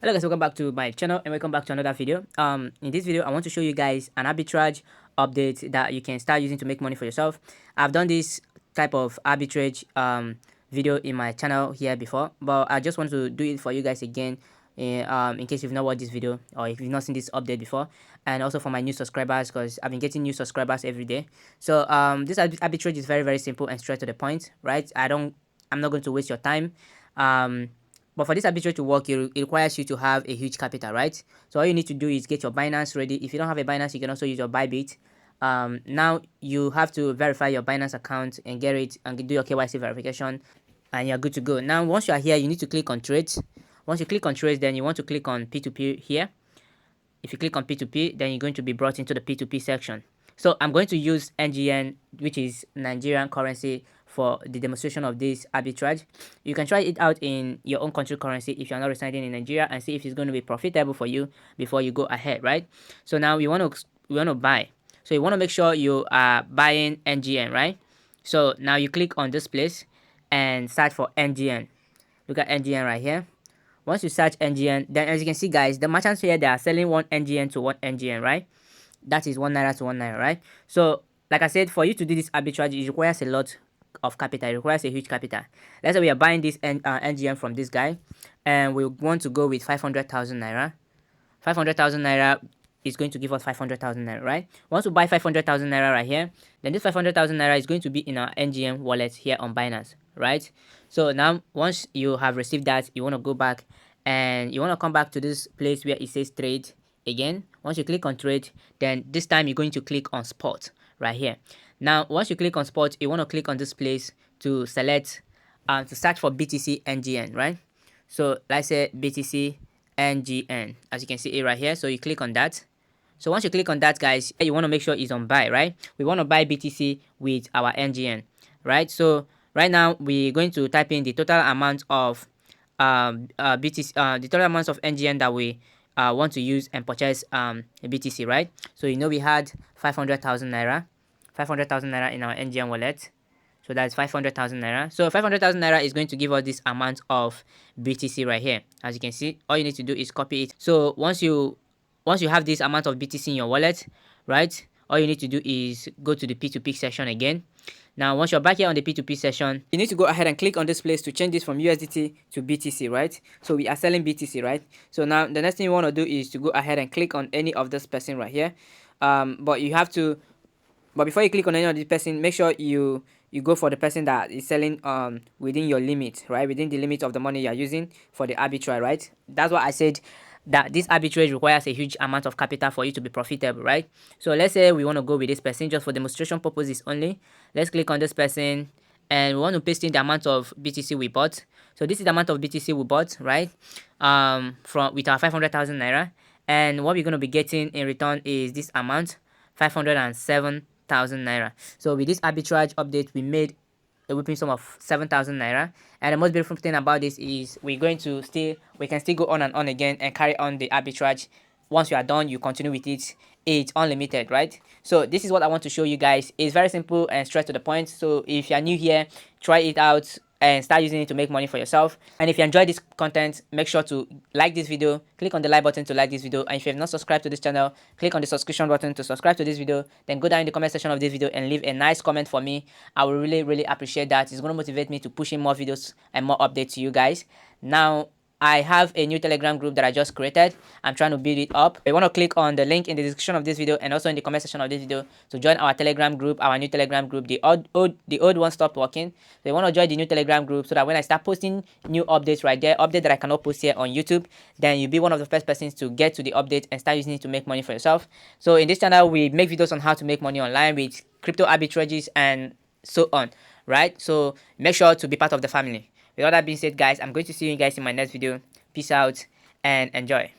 Hello guys, welcome back to my channel and welcome back to another video. In this video I want to show you guys an arbitrage update that you can start using to make money for yourself. I've done this type of arbitrage video in my channel here before, but I just want to do it for you guys again in case you've not watched this video or if you've not seen this update before, and also for my new subscribers, because I've been getting new subscribers every day. So this arbitrage is very simple and straight to the point, right? I'm not going to waste your time. But for this arbitrage to work, it requires you to have a huge capital, right? So all you need to do is get your Binance ready. If you don't have a Binance, you can also use your Bybit. Now you have to verify your Binance account and get it and do your KYC verification, and you're good to go. Now, once you are here, you need to click on trades. Once you click on trades, then you want to click on P2P here. If you click on P2P, then you're going to be brought into the P2P section. So I'm going to use NGN, which is Nigerian currency, for the demonstration of this arbitrage. You can try it out in your own country currency if you're not residing in Nigeria, and see if it's going to be profitable for you before you go ahead, right? So now we want to buy. So you want to make sure you are buying NGN, right? So now you click on this place and search for NGN. Look at NGN right here. Once you search NGN, then as you can see, guys, the merchants here, they are selling 1 NGN to 1 NGN, right? That is 1 naira to 1 naira, right? So like I said, for you to do this arbitrage, it requires a lot of capital. It requires a huge capital. Let's say we are buying this NGN from this guy, and we want to go with 500,000 naira. 500,000 naira is going to give us 500,000 naira, right? Once we buy 500,000 naira right here, then this 500,000 naira is going to be in our NGN wallet here on Binance, right? So now once you have received that, you want to go back and you want to come back to this place where it says trade again. Once you click on trade, then this time you're going to click on spot right here. Now once you click on spot, you want to click on this place to select to search for BTC NGN, right? So let's say BTC NGN, as you can see it right here. So you click on that. So once you click on that, guys, you want to make sure it's on buy, right? We want to buy BTC with our NGN, right? So right now we're going to type in the total amount of the total amount of NGN that we want to use and purchase BTC, right? So we had 500,000 naira, 500,000 naira in our NGN wallet. So that's 500,000 naira. So 500,000 naira is going to give us this amount of BTC right here. As you can see, all you need to do is copy it. So once you have this amount of BTC in your wallet, right, all you need to do is go to the P2P section again. Now once you're back here on the P2P session, you need to go ahead and click on this place to change this from USDT to BTC, right? So we are selling BTC, right? So now the next thing you want to do is to go ahead and click on any of this person right here. But before you click on any of this person, make sure you go for the person that is selling within your limit, right? Within the limit of the money you are using for the arbitrage, right? That's why I said that this arbitrage requires a huge amount of capital for you to be profitable, right? So let's say we want to go with this person just for demonstration purposes only. Let's click on this person and we want to paste in the amount of BTC we bought. So this is the amount of BTC we bought, right? With our 500,000 naira, and what we're going to be getting in return is this amount, 507,000 naira. So with this arbitrage update, we made a whipping sum of 7,000 naira. And the most beautiful thing about this is we can still go on and on again and carry on the arbitrage. Once you are done, you continue with it. It's unlimited, right? So this is what I want to show you guys. It's very simple and straight to the point. So if you are new here, try it out and start using it to make money for yourself. And if you enjoy this content, make sure to like this video, click on the like button to like this video, and if you have not subscribed to this channel, click on the subscription button to subscribe to this video. Then go down in the comment section of this video and leave a nice comment for me. I will really appreciate that. It's going to motivate me to push in more videos and more updates to you guys. Now I have a new Telegram group that I just created. I'm trying to build it up. You want to click on the link in the description of this video and also in the comment section of this video to join our Telegram group, our new Telegram group. The old one stopped working. So you want to join the new Telegram group so that when I start posting new updates right there, update that I cannot post here on YouTube, then you'll be one of the first persons to get to the update and start using it to make money for yourself. So in this channel, we make videos on how to make money online with crypto arbitrages and so on, right? So make sure to be part of the family. With all that being said, guys, I'm going to see you guys in my next video. Peace out and enjoy.